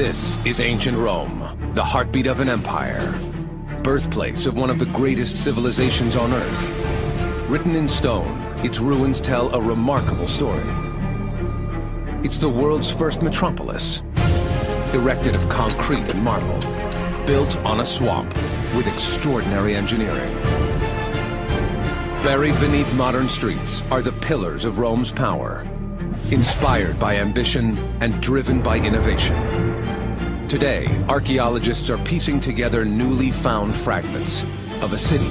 This is ancient Rome, the heartbeat of an empire, birthplace of one of the greatest civilizations on Earth. Written in stone, its ruins tell a remarkable story. It's the world's first metropolis, erected of concrete and marble, built on a swamp with extraordinary engineering. Buried beneath modern streets are the pillars of Rome's power, inspired by ambition and driven by innovation. Today, archaeologists are piecing together newly found fragments of a city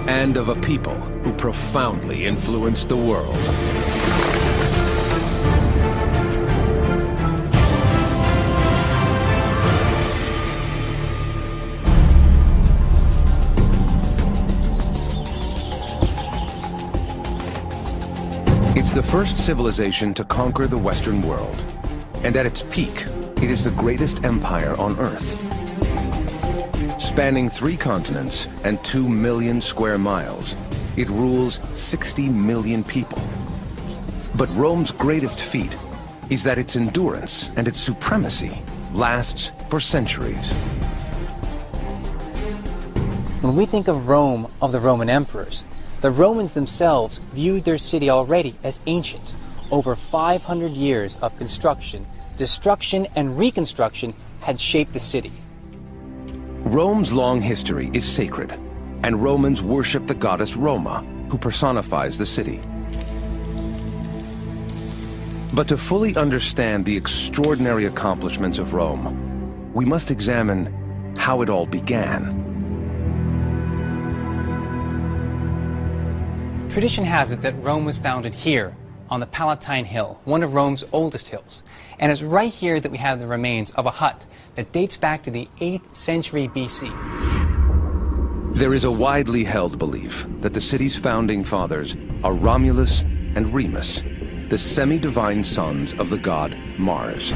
and of a people who profoundly influenced the world. It's the first civilization to conquer the Western world, and at its peak, it is the greatest empire on Earth. Spanning 3 continents and 2 million square miles, it rules 60 million people. But Rome's greatest feat is that its endurance and its supremacy lasts for centuries. When we think of Rome, of the Roman emperors, the Romans themselves viewed their city already as ancient. Over 500 years of construction, destruction, and reconstruction had shaped the city. Rome's long history is sacred, and Romans worship the goddess Roma, who personifies the city. But to fully understand the extraordinary accomplishments of Rome, we must examine how it all began. Tradition has it that Rome was founded here, on the Palatine Hill, one of Rome's oldest hills. And it's right here that we have the remains of a hut that dates back to the 8th century BC. There is a widely held belief that the city's founding fathers are Romulus and Remus, the semi-divine sons of the god Mars.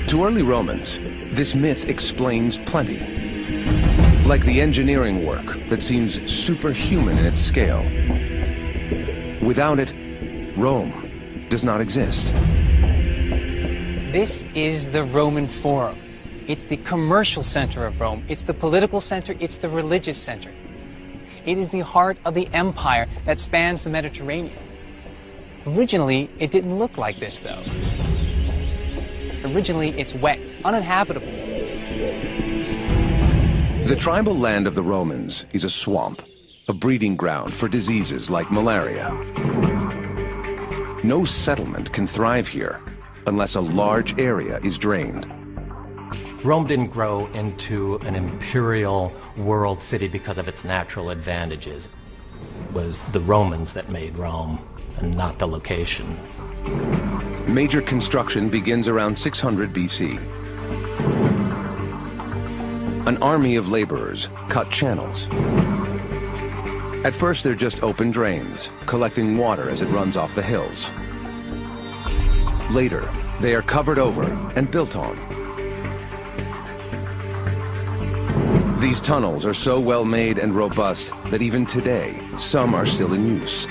To early Romans, this myth explains plenty. Like the engineering work that seems superhuman in its scale. Without it, Rome does not exist. This is the Roman Forum. It's the commercial center of Rome. It's the political center. It's the religious center. It is the heart of the empire that spans the Mediterranean. Originally, it didn't look like this, though. Originally, it's wet, uninhabitable. The tribal land of the Romans is a swamp, a breeding ground for diseases like malaria. No settlement can thrive here unless a large area is drained. Rome didn't grow into an imperial world city because of its natural advantages. It was the Romans that made Rome, and not the location. Major construction begins around 600 BC. An army of laborers cut channels. At first, they're just open drains, collecting water as it runs off the hills. Later, they are covered over and built on. These tunnels are so well made and robust that even today, some are still in use.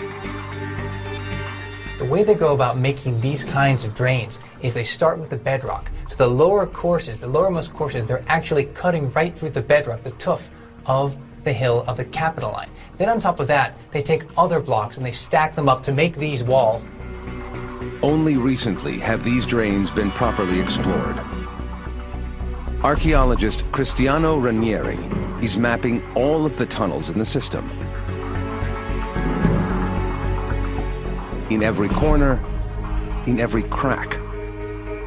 The way they go about making these kinds of drains is they start with the bedrock. So the lower courses, the lowermost courses, they're actually cutting right through the bedrock, the tuff of the hill of the Capitoline. Then on top of that, they take other blocks and they stack them up to make these walls. Only recently have these drains been properly explored. Archaeologist Cristiano Ranieri is mapping all of the tunnels in the system. In every corner, in every crack,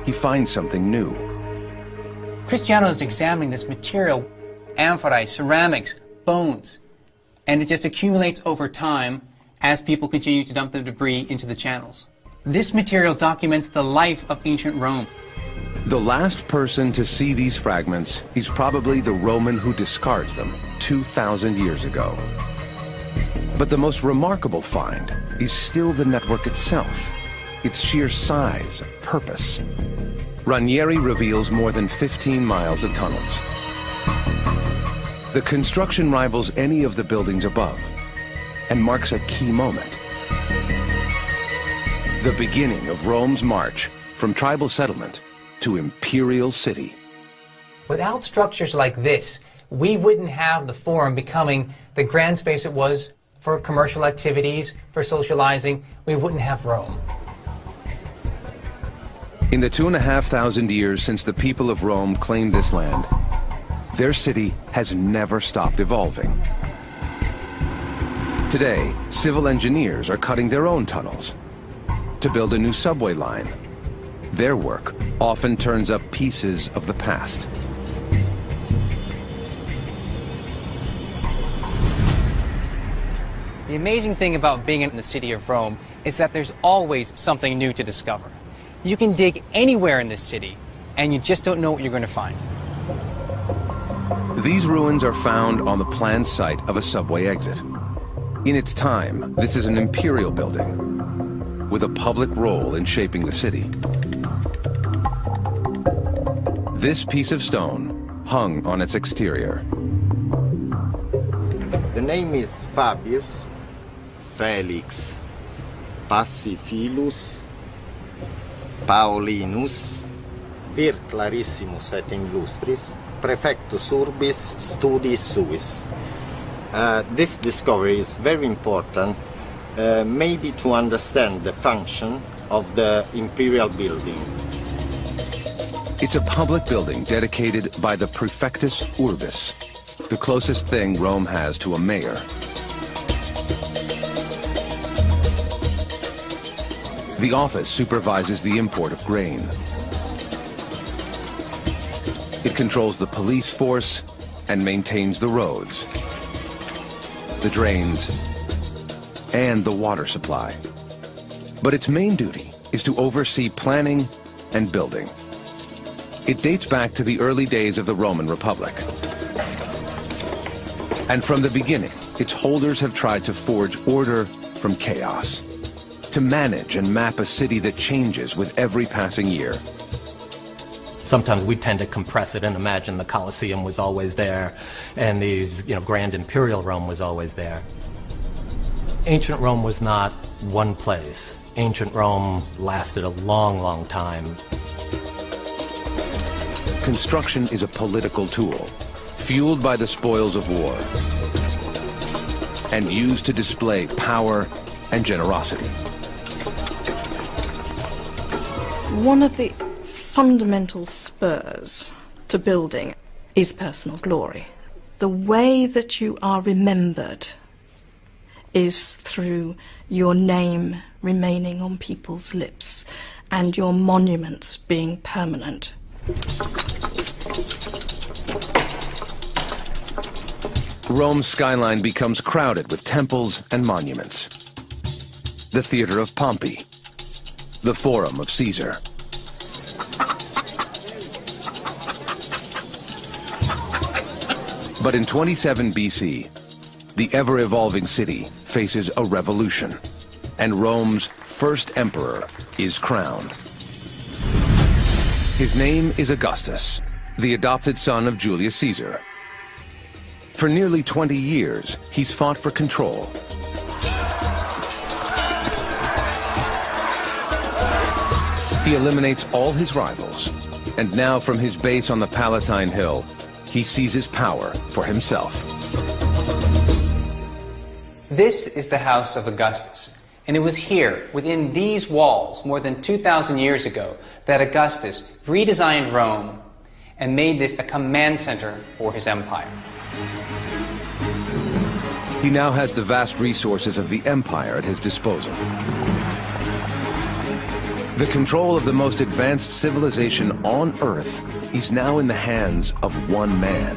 he finds something new. Cristiano is examining this material, amphorae, ceramics, bones, and it just accumulates over time as people continue to dump the debris into the channels. This material documents the life of ancient Rome. The last person to see these fragments is probably the Roman who discards them 2,000 years ago. But the most remarkable find is still the network itself, its sheer size, purpose. Ranieri reveals more than 15 miles of tunnels. The construction rivals any of the buildings above and marks a key moment. The beginning of Rome's march from tribal settlement to Imperial City. Without structures like this, we wouldn't have the Forum becoming the grand space it was for commercial activities, for socializing. We wouldn't have Rome. In the 2,500 years since the people of Rome claimed this land, their city has never stopped evolving. Today, civil engineers are cutting their own tunnels to build a new subway line. Their work often turns up pieces of the past. The amazing thing about being in the city of Rome is that there's always something new to discover. You can dig anywhere in this city, and you just don't know what you're going to find. These ruins are found on the planned site of a subway exit. In its time, this is an imperial building with a public role in shaping the city. This piece of stone hung on its exterior. The name is Fabius Felix Paciphilus Paulinus vir clarissimus et illustris Prefectus Urbis Studis Suis. This discovery is very important, maybe to understand the function of the imperial building. It's a public building dedicated by the Prefectus Urbis, the closest thing Rome has to a mayor. The office supervises the import of grain. It controls the police force and maintains the roads, the drains, and the water supply. But its main duty is to oversee planning and building. It dates back to the early days of the Roman Republic. And from the beginning, its holders have tried to forge order from chaos, to manage and map a city that changes with every passing year. Sometimes we tend to compress it and imagine the Colosseum was always there and these, grand imperial Rome was always there. Ancient Rome was not one place. Ancient Rome lasted a long, long time. Construction is a political tool, fueled by the spoils of war, and used to display power and generosity. One of the fundamental spurs to building is personal glory. The way that you are remembered is through your name remaining on people's lips and your monuments being permanent. Rome's skyline becomes crowded with temples and monuments. The Theater of Pompey, the Forum of Caesar. But in 27 BC, the ever-evolving city faces a revolution, and Rome's first emperor is crowned. His name is Augustus, the adopted son of Julius Caesar. For nearly 20 years, he's fought for control. He eliminates all his rivals, and now from his base on the Palatine Hill, he seizes power for himself. This is the house of Augustus, and it was here, within these walls, more than 2,000 years ago, that Augustus redesigned Rome and made this a command center for his empire. He now has the vast resources of the empire at his disposal. The control of the most advanced civilization on Earth is now in the hands of one man.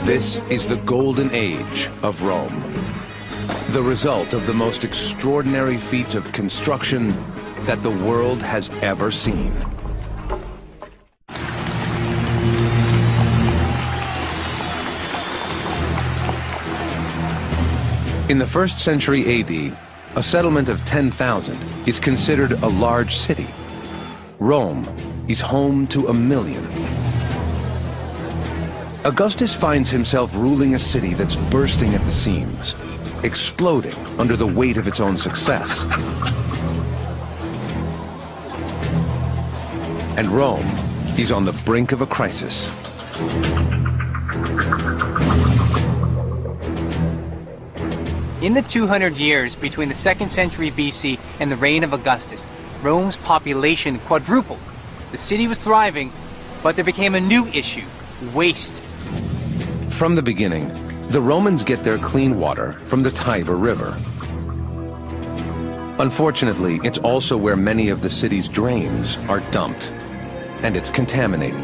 This is the golden age of Rome, the result of the most extraordinary feats of construction that the world has ever seen. In the 1st century AD, a settlement of 10,000 is considered a large city. Rome is home to 1 million. Augustus finds himself ruling a city that's bursting at the seams. exploding under the weight of its own success. And Rome is on the brink of a crisis. In the 200 years between the 2nd century BC and the reign of Augustus, Rome's population quadrupled. The city was thriving, but there became a new issue: waste. From the beginning, the Romans get their clean water from the Tiber River. Unfortunately, it's also where many of the city's drains are dumped, and it's contaminated.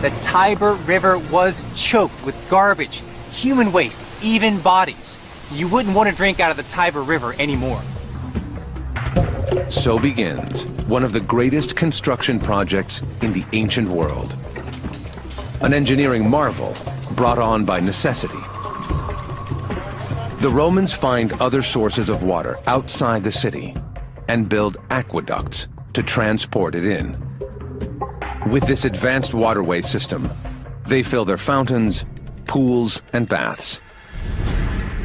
The Tiber River was choked with garbage, human waste, even bodies. You wouldn't want to drink out of the Tiber River anymore. So begins one of the greatest construction projects in the ancient world. An engineering marvel brought on by necessity. The Romans find other sources of water outside the city and build aqueducts to transport it in. With this advanced waterway system, they fill their fountains, pools, and baths.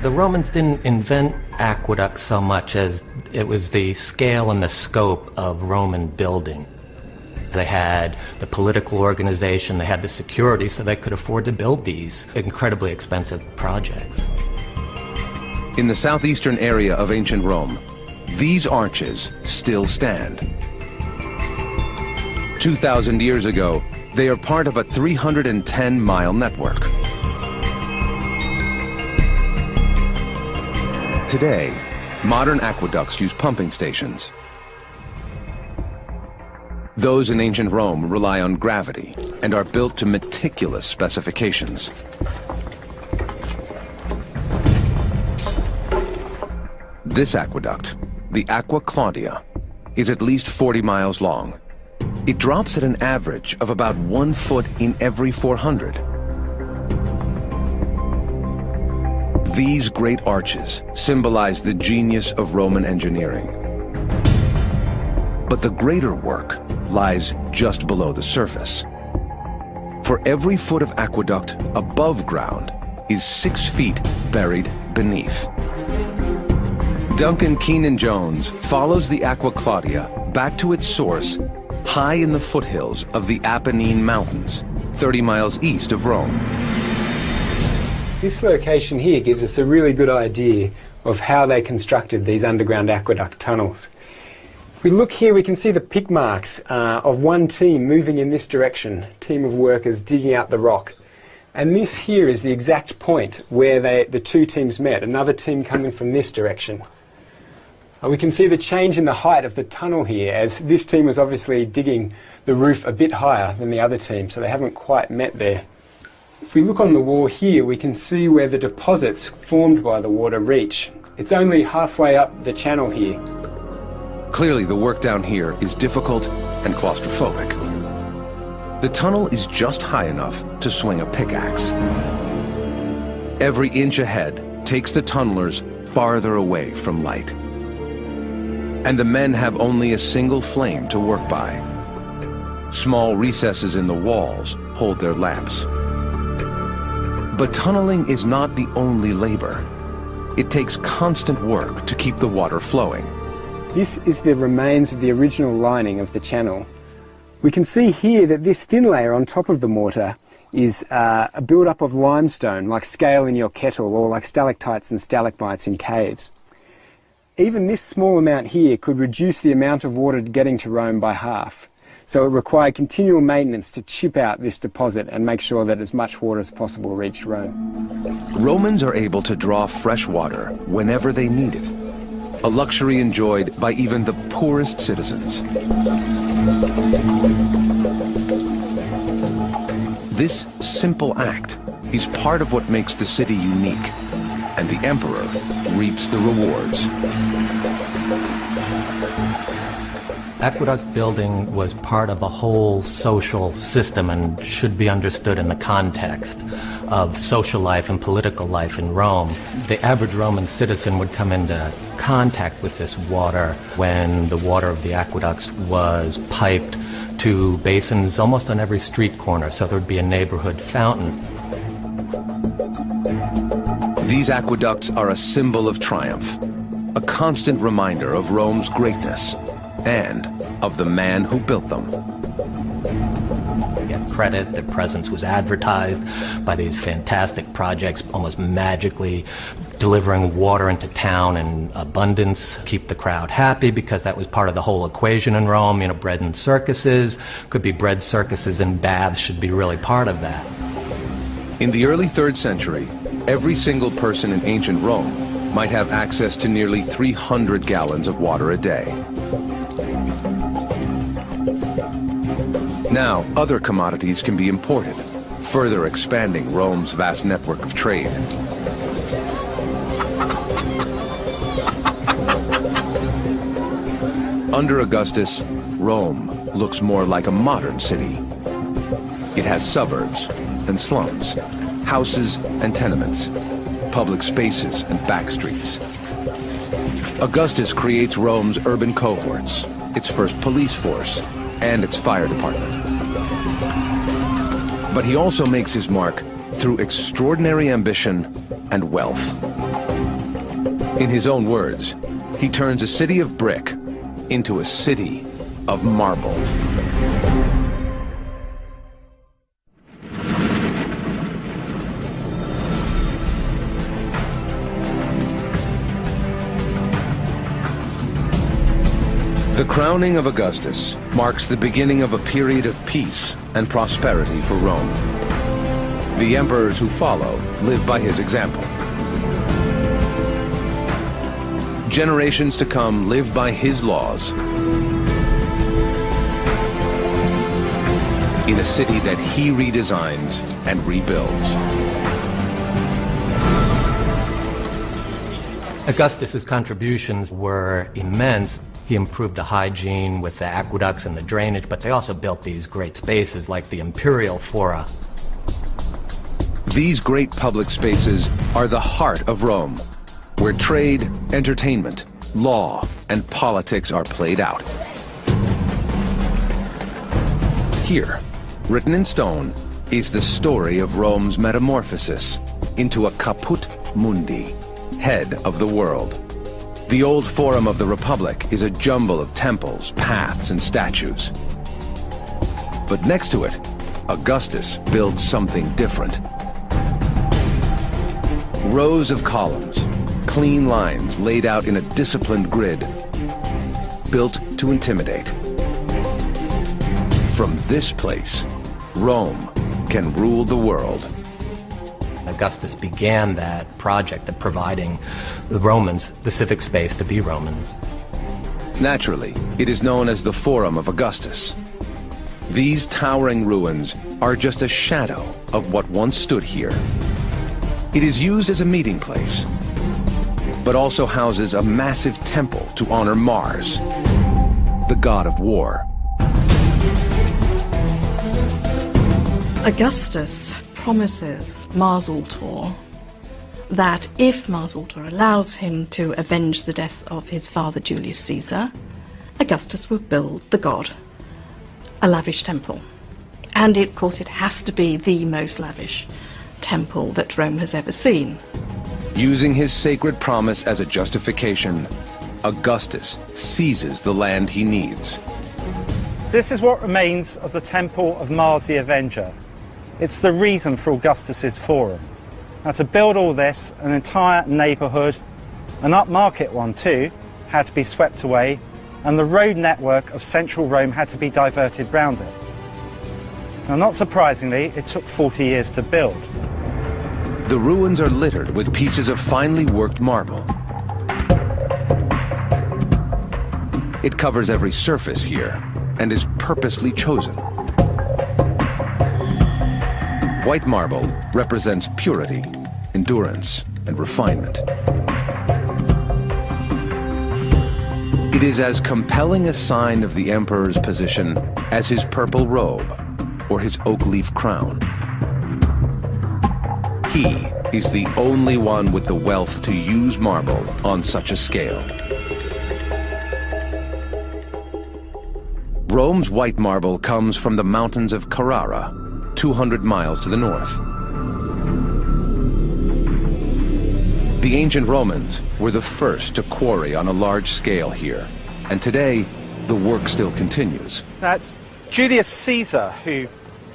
The Romans didn't invent aqueducts so much as it was the scale and the scope of Roman building. They had the political organization, they had the security, so they could afford to build these incredibly expensive projects. In the southeastern area of ancient Rome, these arches still stand. 2,000 years ago, they are part of a 310-mile network. Today, modern aqueducts use pumping stations. Those in ancient Rome rely on gravity and are built to meticulous specifications. This aqueduct, the Aqua Claudia, is at least 40 miles long. It drops at an average of about 1 foot in every 400. These great arches symbolize the genius of Roman engineering. But the greater work lies just below the surface. For every foot of aqueduct above ground is 6 feet buried beneath. Duncan Keenan-Jones follows the Aqua Claudia back to its source high in the foothills of the Apennine Mountains, 30 miles east of Rome. This location here gives us a really good idea of how they constructed these underground aqueduct tunnels. If we look here, we can see the pick marks of one team moving in this direction, a team of workers digging out the rock. And this here is the exact point where the two teams met, another team coming from this direction. We can see the change in the height of the tunnel here, as this team was obviously digging the roof a bit higher than the other team, so they haven't quite met there. If we look on the wall here, we can see where the deposits formed by the water reach. It's only halfway up the channel here. Clearly, the work down here is difficult and claustrophobic. The tunnel is just high enough to swing a pickaxe. Every inch ahead takes the tunnelers farther away from light. And the men have only a single flame to work by. Small recesses in the walls hold their lamps. But tunneling is not the only labor. It takes constant work to keep the water flowing. This is the remains of the original lining of the channel. We can see here that this thin layer on top of the mortar is a build-up of limestone, like scale in your kettle, or like stalactites and stalagmites in caves. Even this small amount here could reduce the amount of water getting to Rome by half. So it required continual maintenance to chip out this deposit and make sure that as much water as possible reached Rome. Romans are able to draw fresh water whenever they need it, a luxury enjoyed by even the poorest citizens. This simple act is part of what makes the city unique, and the emperor reaps the rewards. Aqueduct building was part of a whole social system and should be understood in the context of social life and political life in Rome. The average Roman citizen would come into contact with this water when the water of the aqueducts was piped to basins almost on every street corner, so there would be a neighborhood fountain. These aqueducts are a symbol of triumph, a constant reminder of Rome's greatness and of the man who built them. Get credit, their presence was advertised by these fantastic projects, almost magically delivering water into town in abundance, keep the crowd happy, because that was part of the whole equation in Rome. You know, bread and circuses, could be bread circuses and baths should be really part of that. In the early 3rd century, every single person in ancient Rome might have access to nearly 300 gallons of water a day. Now, other commodities can be imported, further expanding Rome's vast network of trade. Under Augustus, Rome looks more like a modern city. It has suburbs and slums, houses and tenements, public spaces and back streets. Augustus creates Rome's urban cohorts, its first police force, and its fire department. But he also makes his mark through extraordinary ambition and wealth. In his own words, he turns a city of brick into a city of marble. The crowning of Augustus marks the beginning of a period of peace and prosperity for Rome. The emperors who follow live by his example. Generations to come live by his laws in a city that he redesigns and rebuilds. Augustus's contributions were immense. He improved the hygiene with the aqueducts and the drainage, but they also built these great spaces like the Imperial Fora. These great public spaces are the heart of Rome, where trade, entertainment, law, and politics are played out. Here, written in stone, is the story of Rome's metamorphosis into a caput mundi, head of the world. The old Forum of the Republic is a jumble of temples, paths, and statues. But next to it, Augustus builds something different. Rows of columns, clean lines laid out in a disciplined grid, built to intimidate. From this place, Rome can rule the world. Augustus began that project of providing the Romans the civic space to be Romans. Naturally, it is known as the Forum of Augustus. These towering ruins are just a shadow of what once stood here. It is used as a meeting place, but also houses a massive temple to honor Mars, the god of war. Augustus promises Mars Ultor that if Mars Ultor allows him to avenge the death of his father Julius Caesar, Augustus will build the god a lavish temple. And of course it has to be the most lavish temple that Rome has ever seen. Using his sacred promise as a justification, Augustus seizes the land he needs. This is what remains of the temple of Mars the Avenger. It's the reason for Augustus's Forum. Now, to build all this, an entire neighbourhood, an upmarket one too, had to be swept away, and the road network of central Rome had to be diverted round it. Now, not surprisingly, it took 40 years to build. The ruins are littered with pieces of finely worked marble. It covers every surface here and is purposely chosen. White marble represents purity, endurance, and refinement. It is as compelling a sign of the emperor's position as his purple robe or his oak leaf crown. He is the only one with the wealth to use marble on such a scale. Rome's white marble comes from the mountains of Carrara, 200 miles to the north. The ancient Romans were the first to quarry on a large scale here, and today the work still continues. That's Julius Caesar who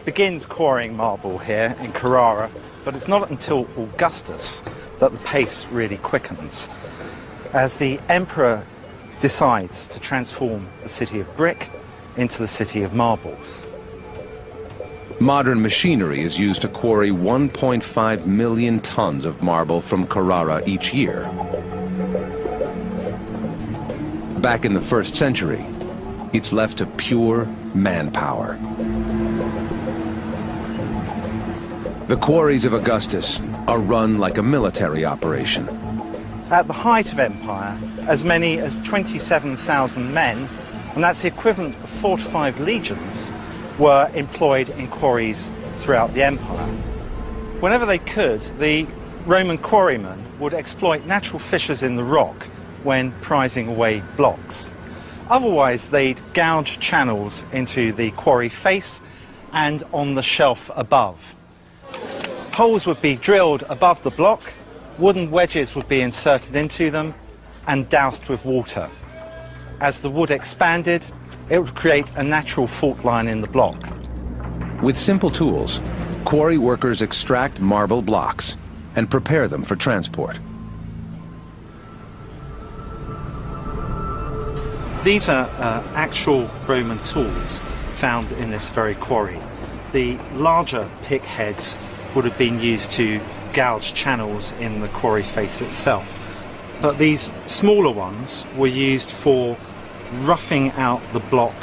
begins quarrying marble here in Carrara, but it's not until Augustus that the pace really quickens, as the emperor decides to transform the city of brick into the city of marbles. Modern machinery is used to quarry 1.5 million tons of marble from Carrara each year. Back in the 1st century, it's left to pure manpower. The quarries of Augustus are run like a military operation. At the height of empire, as many as 27,000 men, and that's the equivalent of 4 to 5 legions, were employed in quarries throughout the empire. Whenever they could, the Roman quarrymen would exploit natural fissures in the rock when prizing away blocks. Otherwise, they'd gouge channels into the quarry face and on the shelf above. Holes would be drilled above the block, wooden wedges would be inserted into them and doused with water. As the wood expanded, it would create a natural fault line in the block. With simple tools, quarry workers extract marble blocks and prepare them for transport. These are actual Roman tools found in this very quarry. The larger pick heads would have been used to gouge channels in the quarry face itself, but these smaller ones were used for roughing out the block,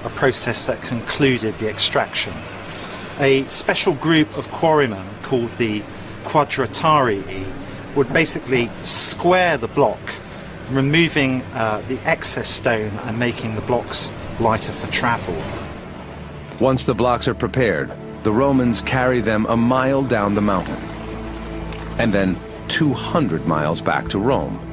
a process that concluded the extraction. A special group of quarrymen called the quadratarii would basically square the block, removing the excess stone and making the blocks lighter for travel. Once the blocks are prepared, the Romans carry them a mile down the mountain, and then 200 miles back to Rome.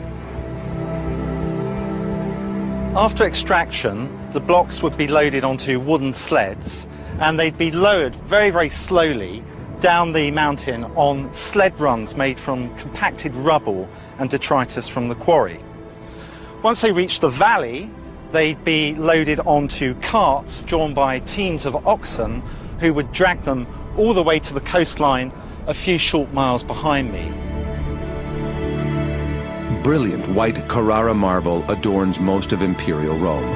After extraction, the blocks would be loaded onto wooden sleds, and they'd be lowered very, very slowly down the mountain on sled runs made from compacted rubble and detritus from the quarry. Once they reached the valley, they'd be loaded onto carts drawn by teams of oxen who would drag them all the way to the coastline a few short miles behind me. Brilliant white Carrara marble adorns most of Imperial Rome.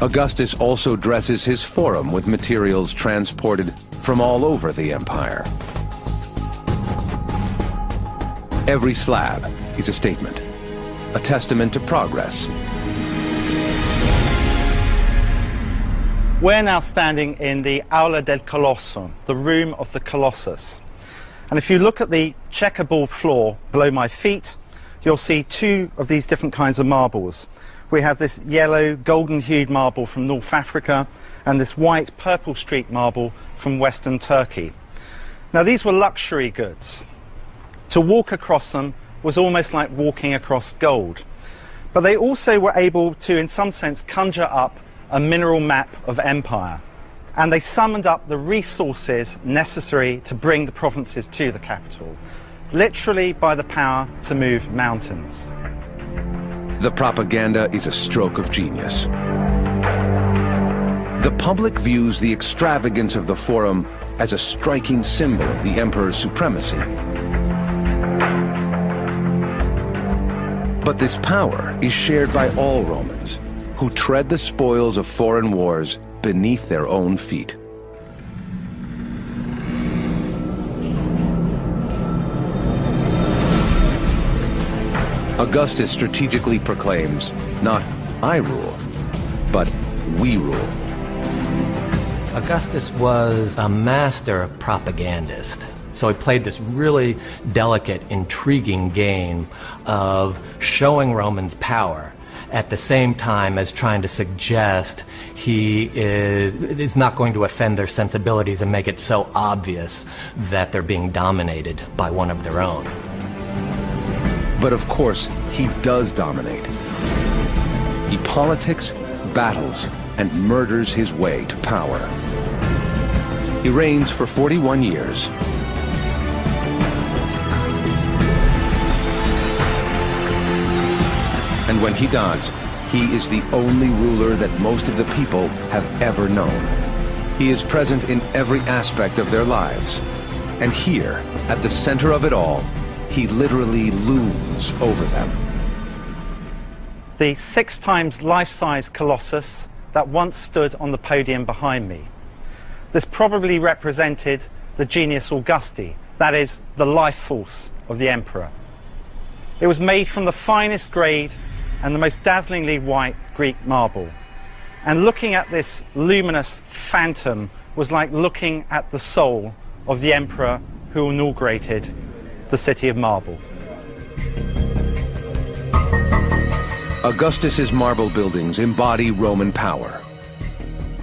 Augustus also dresses his forum with materials transported from all over the empire. Every slab is a statement, a testament to progress. We're now standing in the Aula del Colosso, the room of the Colossus. And if you look at the checkerboard floor below my feet, you'll see 2 of these different kinds of marbles. We have this yellow, golden-hued marble from North Africa and this white, purple-streaked marble from Western Turkey. Now, these were luxury goods. To walk across them was almost like walking across gold. But they also were able to, in some sense, conjure up a mineral map of empire. And they summoned up the resources necessary to bring the provinces to the capital, literally by the power to move mountains. The propaganda is a stroke of genius. The public views the extravagance of the Forum as a striking symbol of the emperor's supremacy. But this power is shared by all Romans, who tread the spoils of foreign wars beneath their own feet. Augustus strategically proclaims, not "I rule," but "we rule." Augustus was a master propagandist. So he played this really delicate, intriguing game of showing Romans power at the same time as trying to suggest he is not going to offend their sensibilities and make it so obvious that they're being dominated by one of their own. But of course, he does dominate. He politics, battles, and murders his way to power. He reigns for 41 years, And when he does, he is the only ruler that most of the people have ever known. He is present in every aspect of their lives. And here, at the center of it all, he literally looms over them. The 6 times life-size Colossus that once stood on the podium behind me. This probably represented the Genius Augusti, that is, the life force of the emperor. It was made from the finest grade and the most dazzlingly white Greek marble. And looking at this luminous phantom was like looking at the soul of the emperor who inaugurated the City of Marble. Augustus's marble buildings embody Roman power.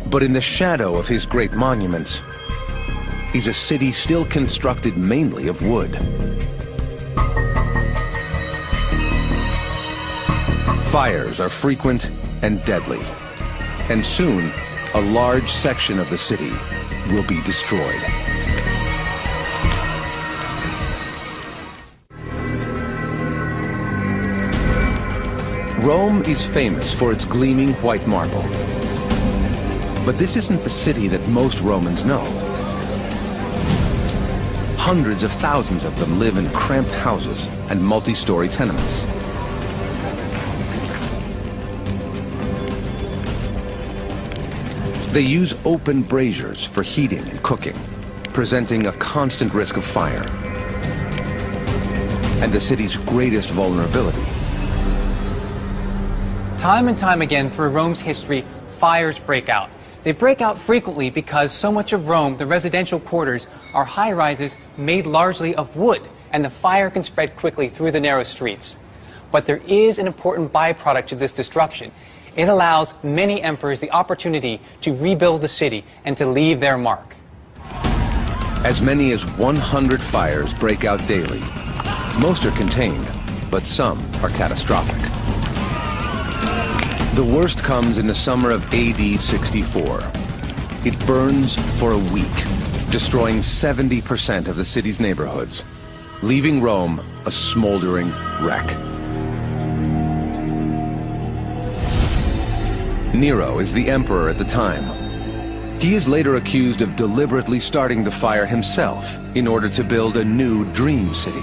But in the shadow of his great monuments is a city still constructed mainly of wood. Fires are frequent and deadly, and soon a large section of the city will be destroyed. Rome is famous for its gleaming white marble. But this isn't the city that most Romans know. Hundreds of thousands of them live in cramped houses and multi-story tenements. They use open braziers for heating and cooking, presenting a constant risk of fire. And the city's greatest vulnerability. Time and time again through Rome's history, fires break out. They break out frequently because so much of Rome, the residential quarters, are high-rises made largely of wood, and the fire can spread quickly through the narrow streets. But there is an important byproduct to this destruction. It allows many emperors the opportunity to rebuild the city and to leave their mark. As many as 100 fires break out daily. Most are contained, but some are catastrophic. The worst comes in the summer of AD 64. It burns for a week, destroying 70% of the city's neighborhoods, leaving Rome a smoldering wreck. Nero is the emperor at the time. He is later accused of deliberately starting the fire himself in order to build a new dream city.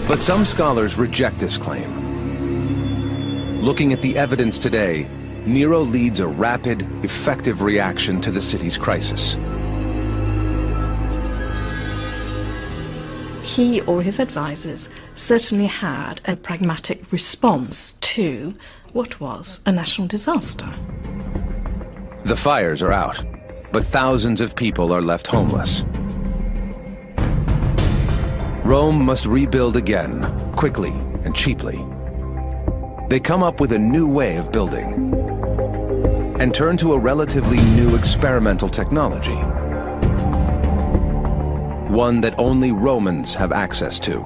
But some scholars reject this claim. Looking at the evidence today, Nero leads a rapid, effective reaction to the city's crisis. He or his advisors certainly had a pragmatic response to what was a national disaster. The fires are out, but thousands of people are left homeless. Rome must rebuild again, quickly and cheaply. They come up with a new way of building and turn to a relatively new experimental technology, one that only Romans have access to.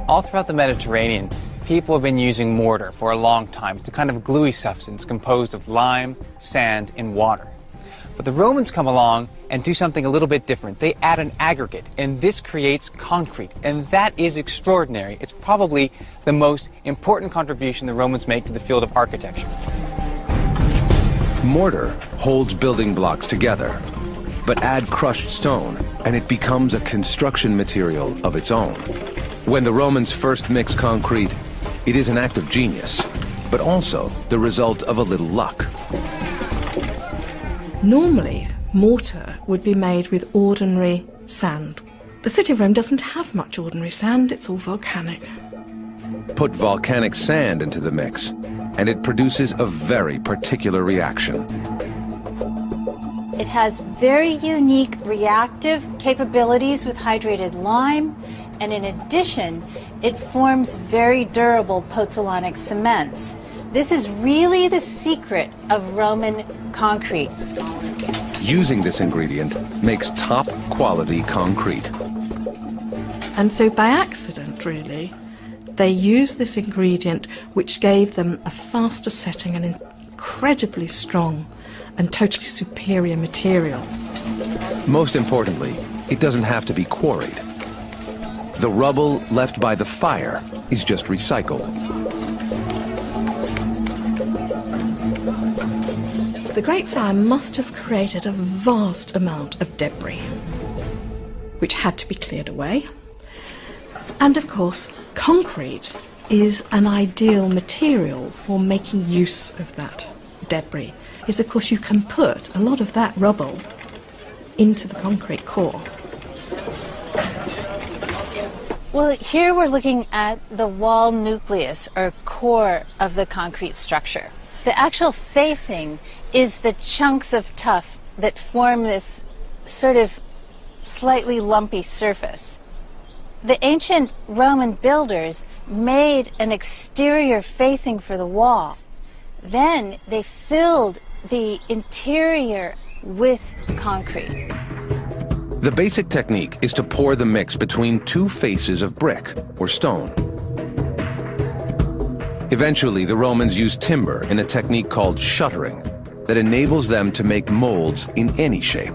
All throughout the Mediterranean, people have been using mortar for a long time. It's a kind of gluey substance composed of lime, sand, and water. But the Romans come along and do something a little bit different. They add an aggregate, and this creates concrete, and that is extraordinary. It's probably the most important contribution the Romans make to the field of architecture. Mortar holds building blocks together, but add crushed stone, and it becomes a construction material of its own. When the Romans first mix concrete, it is an act of genius, but also the result of a little luck. Normally, mortar would be made with ordinary sand. The city of Rome doesn't have much ordinary sand, it's all volcanic. Put volcanic sand into the mix, and it produces a very particular reaction. It has very unique reactive capabilities with hydrated lime, and in addition, it forms very durable pozzolanic cements. This is really the secret of Roman concrete. Using this ingredient makes top quality concrete. And so by accident, really, they used this ingredient which gave them a faster setting and incredibly strong and totally superior material. Most importantly, it doesn't have to be quarried. The rubble left by the fire is just recycled. The Great Fire must have created a vast amount of debris, which had to be cleared away. And of course, concrete is an ideal material for making use of that debris. Is of course you can put a lot of that rubble into the concrete core. Well, here we're looking at the wall nucleus, or core, of the concrete structure. The actual facing is the chunks of tuff that form this sort of slightly lumpy surface. The ancient Roman builders made an exterior facing for the walls. Then they filled the interior with concrete. The basic technique is to pour the mix between two faces of brick or stone. Eventually, the Romans used timber in a technique called shuttering that enables them to make molds in any shape.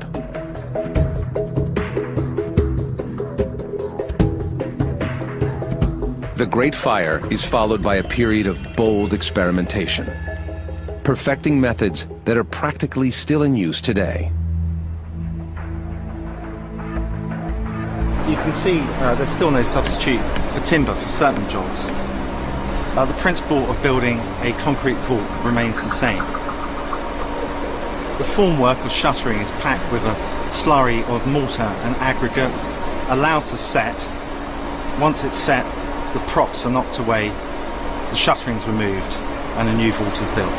The Great Fire is followed by a period of bold experimentation, perfecting methods that are practically still in use today. You can see there's still no substitute for timber for certain jobs. The principle of building a concrete vault remains the same. The formwork of shuttering is packed with a slurry of mortar and aggregate, allowed to set. Once it's set, the props are knocked away, the shuttering's removed, and a new vault is built.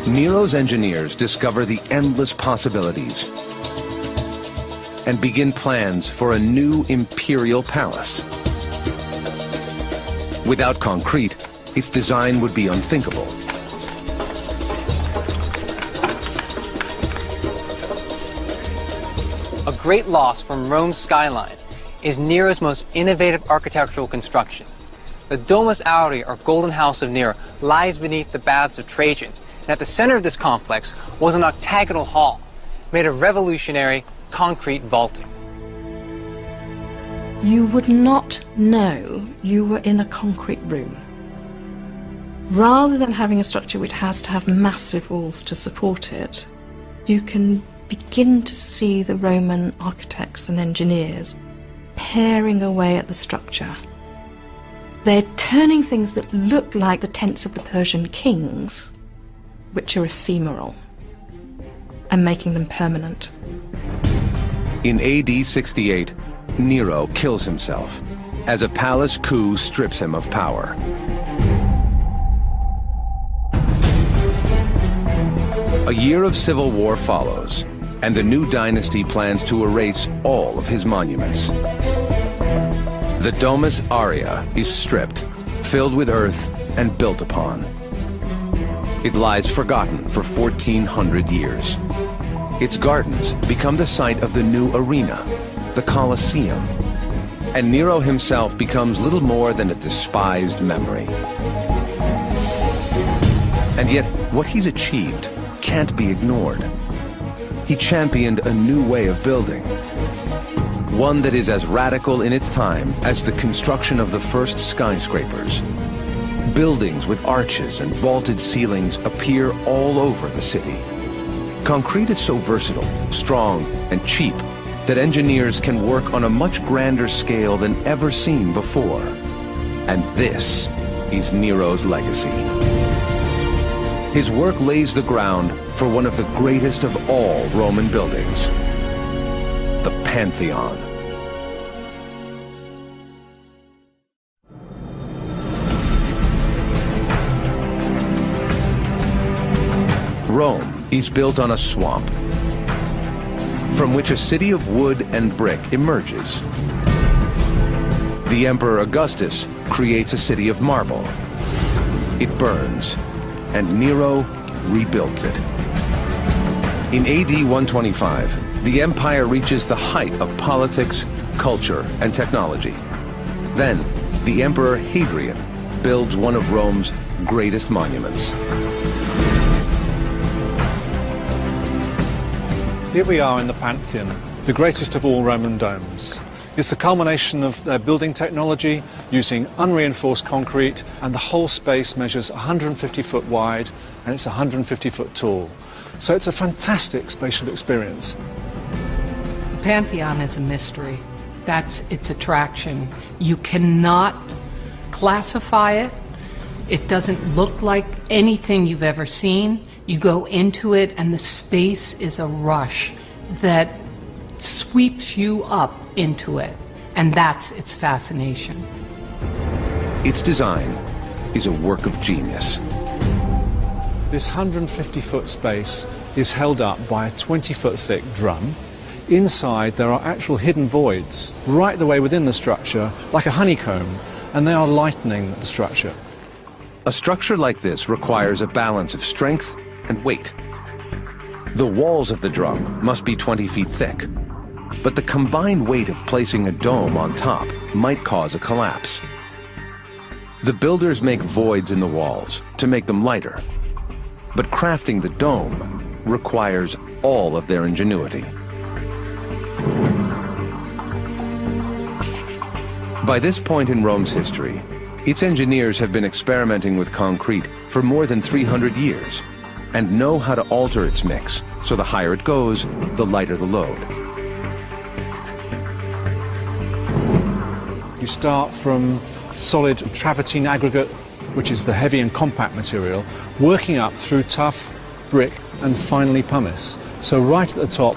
Nero's engineers discover the endless possibilities and begin plans for a new imperial palace. Without concrete, its design would be unthinkable. A great loss from Rome's skyline is Nero's most innovative architectural construction. The Domus Aurea, or Golden House of Nero, lies beneath the Baths of Trajan, and at the center of this complex was an octagonal hall made of revolutionary concrete vaulting. You would not know you were in a concrete room. Rather than having a structure which has to have massive walls to support it, you can begin to see the Roman architects and engineers paring away at the structure. They're turning things that look like the tents of the Persian kings, which are ephemeral, and making them permanent. In AD 68, Nero kills himself as a palace coup strips him of power. A year of civil war follows, and the new dynasty plans to erase all of his monuments. The Domus Aurea is stripped, filled with earth, and built upon. It lies forgotten for 1,400 years. Its gardens become the site of the new arena, the Colosseum, and Nero himself becomes little more than a despised memory. And yet, what he's achieved can't be ignored. He championed a new way of building, one that is as radical in its time as the construction of the first skyscrapers. Buildings with arches and vaulted ceilings appear all over the city. Concrete is so versatile, strong, and cheap that engineers can work on a much grander scale than ever seen before. And this is Nero's legacy. His work lays the ground for one of the greatest of all Roman buildings, the Pantheon. Rome is built on a swamp, from which a city of wood and brick emerges. The Emperor Augustus creates a city of marble. It burns, and Nero rebuilds it. In AD 125, the empire reaches the height of politics, culture, and technology. Then, the Emperor Hadrian builds one of Rome's greatest monuments. Here we are in the Pantheon, the greatest of all Roman domes. It's the culmination of their building technology using unreinforced concrete, and the whole space measures 150 foot wide and it's 150 foot tall. So it's a fantastic spatial experience. The Pantheon is a mystery. That's its attraction. You cannot classify it. It doesn't look like anything you've ever seen. You go into it and the space is a rush that sweeps you up into it, and that's its fascination. Its design is a work of genius. This 150-foot space is held up by a 20-foot thick drum. Inside there are actual hidden voids right the way within the structure, like a honeycomb, and they are lightening the structure. A structure like this requires a balance of strength and weight. The walls of the drum must be 20 feet thick, but the combined weight of placing a dome on top might cause a collapse. The builders make voids in the walls to make them lighter, but crafting the dome requires all of their ingenuity. By this point in Rome's history, its engineers have been experimenting with concrete for more than 300 years and know how to alter its mix, so the higher it goes, the lighter the load. You start from solid travertine aggregate, which is the heavy and compact material, working up through tough brick and finally pumice. So right at the top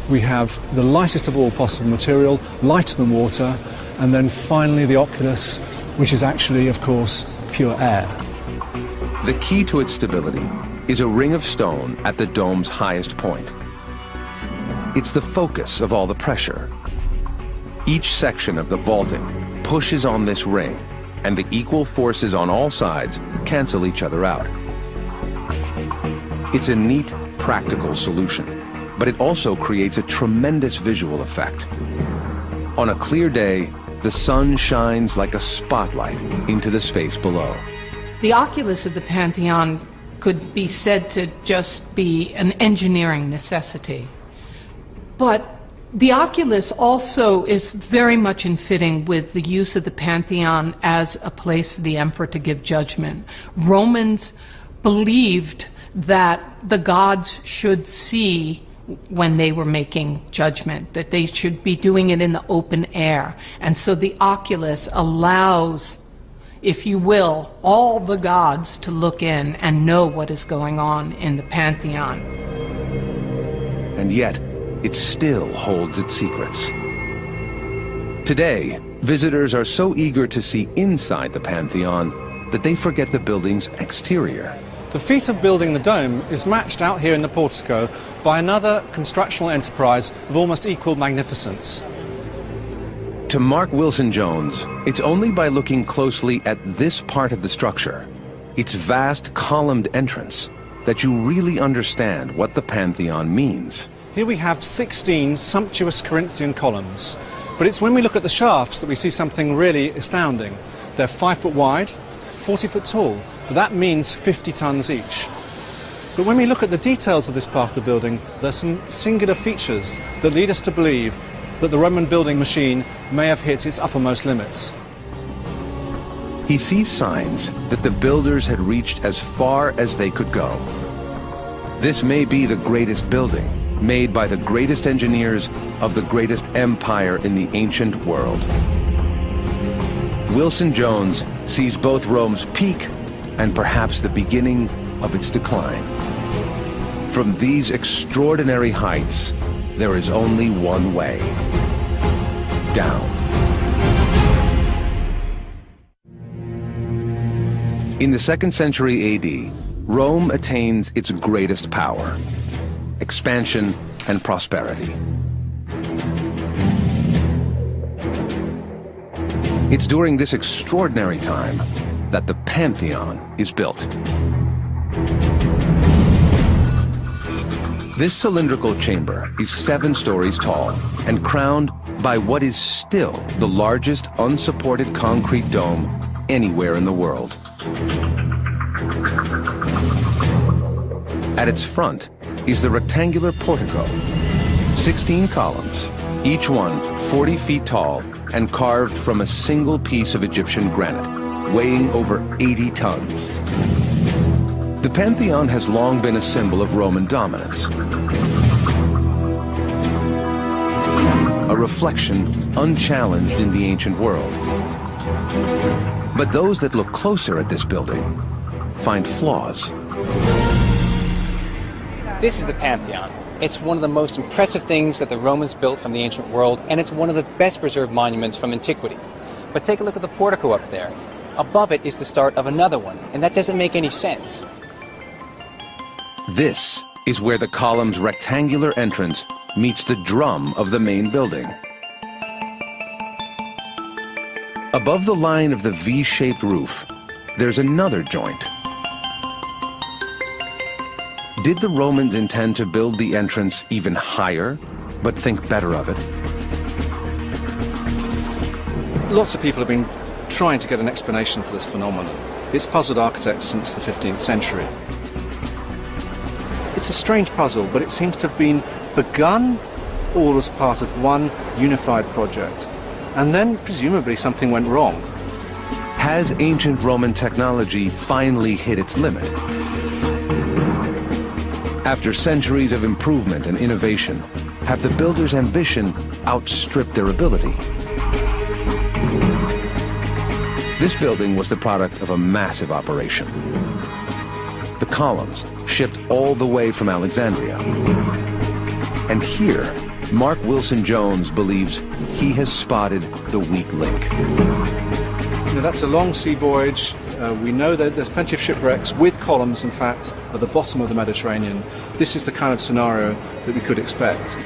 we have the lightest of all possible material, lighter than water, and then finally the oculus, which is actually, of course, pure air. The key to its stability is a ring of stone at the dome's highest point. It's the focus of all the pressure. Each section of the vaulting pushes on this ring, and the equal forces on all sides cancel each other out. It's a neat, practical solution, but it also creates a tremendous visual effect. On a clear day, the sun shines like a spotlight into the space below. The oculus of the Pantheon could be said to just be an engineering necessity. But the oculus also is very much in fitting with the use of the Pantheon as a place for the emperor to give judgment. Romans believed that the gods should see when they were making judgment, that they should be doing it in the open air. And so the oculus allows, if you will, all the gods to look in and know what is going on in the Pantheon. And yet, it still holds its secrets. Today, visitors are so eager to see inside the Pantheon that they forget the building's exterior. The feat of building the dome is matched out here in the portico by another constructional enterprise of almost equal magnificence. To Mark Wilson-Jones, it's only by looking closely at this part of the structure, its vast columned entrance, that you really understand what the Pantheon means. Here we have 16 sumptuous Corinthian columns, but it's when we look at the shafts that we see something really astounding. They're 5 foot wide, 40 foot tall, but that means 50 tons each. But when we look at the details of this part of the building, there's some singular features that lead us to believe that the Roman building machine may have hit its uppermost limits. He sees signs that the builders had reached as far as they could go. This may be the greatest building made by the greatest engineers of the greatest empire in the ancient world. Wilson-Jones sees both Rome's peak and perhaps the beginning of its decline. From these extraordinary heights, there is only one way: down. In the 2nd century AD, Rome attains its greatest power: expansion and prosperity. It's during this extraordinary time that the Pantheon is built. This cylindrical chamber is 7 stories tall and crowned by what is still the largest unsupported concrete dome anywhere in the world. At its front is the rectangular portico, 16 columns, each one 40 feet tall and carved from a single piece of Egyptian granite, weighing over 80 tons. The Pantheon has long been a symbol of Roman dominance, a reflection unchallenged in the ancient world. But those that look closer at this building find flaws. This is the Pantheon. It's one of the most impressive things that the Romans built from the ancient world, and it's one of the best preserved monuments from antiquity. But take a look at the portico up there. Above it is the start of another one, and that doesn't make any sense. This is where the column's rectangular entrance meets the drum of the main building. Above the line of the V-shaped roof, there's another joint. Did the Romans intend to build the entrance even higher, but think better of it? Lots of people have been trying to get an explanation for this phenomenon. It's puzzled architects since the 15th century. It's a strange puzzle, but it seems to have been begun all as part of one unified project. And then, presumably, something went wrong. Has ancient Roman technology finally hit its limit? After centuries of improvement and innovation, have the builders' ambition outstripped their ability? This building was the product of a massive operation. The columns shipped all the way from Alexandria. And here, Mark Wilson Jones believes he has spotted the weak link. Now, that's a long sea voyage. We know that there's plenty of shipwrecks with columns, in fact, at the bottom of the Mediterranean. This is the kind of scenario that we could expect.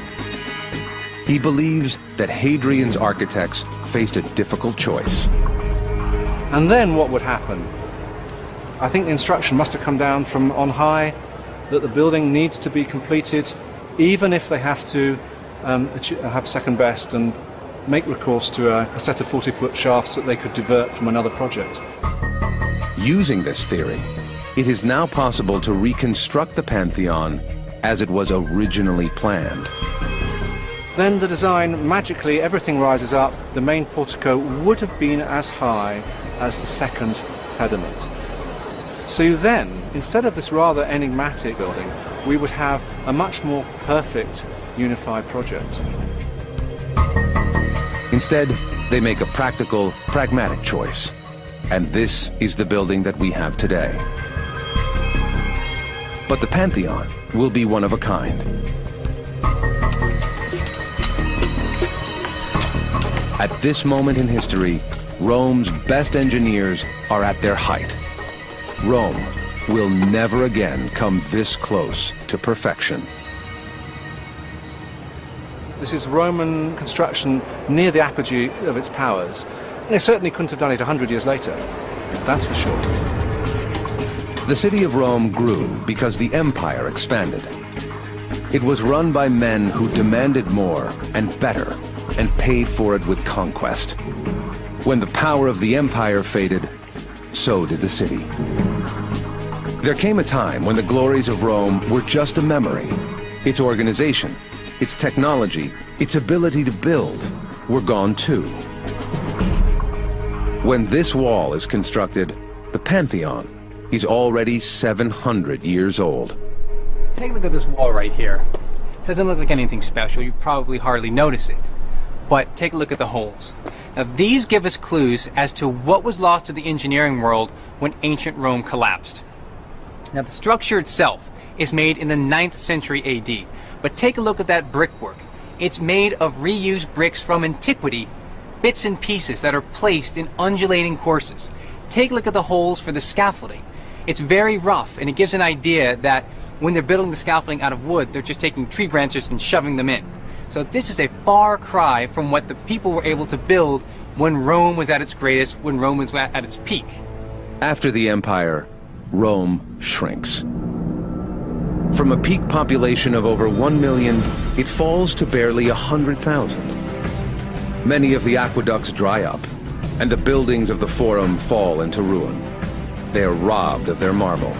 He believes that Hadrian's architects faced a difficult choice. And then what would happen? I think the instruction must have come down from on high that the building needs to be completed, even if they have to have second best and make recourse to a set of 40-foot shafts that they could divert from another project. Using this theory, it is now possible to reconstruct the Pantheon as it was originally planned. Then the design, magically everything rises up. The main portico would have been as high as the second pediment. So then, instead of this rather enigmatic building, we would have a much more perfect unified project. Instead, they make a practical, pragmatic choice. And this is the building that we have today. But the Pantheon will be one of a kind. At this moment in history, Rome's best engineers are at their height. Rome will never again come this close to perfection. This is Roman construction near the apogee of its powers. They certainly couldn't have done it 100 years later, that's for sure. The city of Rome grew because the empire expanded. It was run by men who demanded more and better and paid for it with conquest. When the power of the empire faded, so did the city. There came a time when the glories of Rome were just a memory. Its organization, its technology, its ability to build were gone too. When this wall is constructed, the Pantheon is already 700 years old. Take a look at this wall right here. It doesn't look like anything special. You probably hardly notice it. But take a look at the holes. Now these give us clues as to what was lost to the engineering world when ancient Rome collapsed. Now the structure itself is made in the 9th century AD. But take a look at that brickwork. It's made of reused bricks from antiquity, bits and pieces that are placed in undulating courses. Take a look at the holes for the scaffolding. It's very rough, and it gives an idea that when they're building the scaffolding out of wood, they're just taking tree branches and shoving them in. So this is a far cry from what the people were able to build when Rome was at its greatest, when Rome was at its peak. After the empire, Rome shrinks. From a peak population of over 1 million, it falls to barely 100,000. Many of the aqueducts dry up, and the buildings of the Forum fall into ruin. They are robbed of their marble.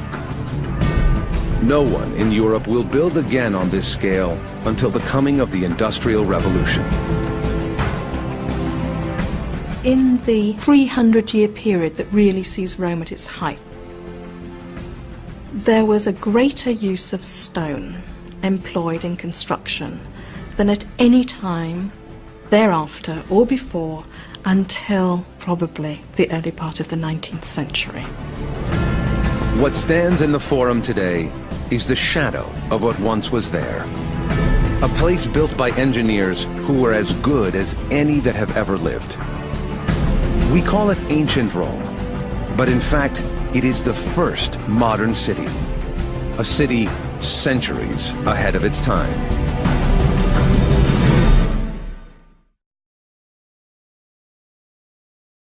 No one in Europe will build again on this scale until the coming of the Industrial Revolution. In the 300-year period that really sees Rome at its height, there was a greater use of stone employed in construction than at any time thereafter or before until probably the early part of the 19th century. What stands in the Forum today is the shadow of what once was there. A place built by engineers who were as good as any that have ever lived. We call it ancient Rome, but in fact, it is the first modern city. A city centuries ahead of its time.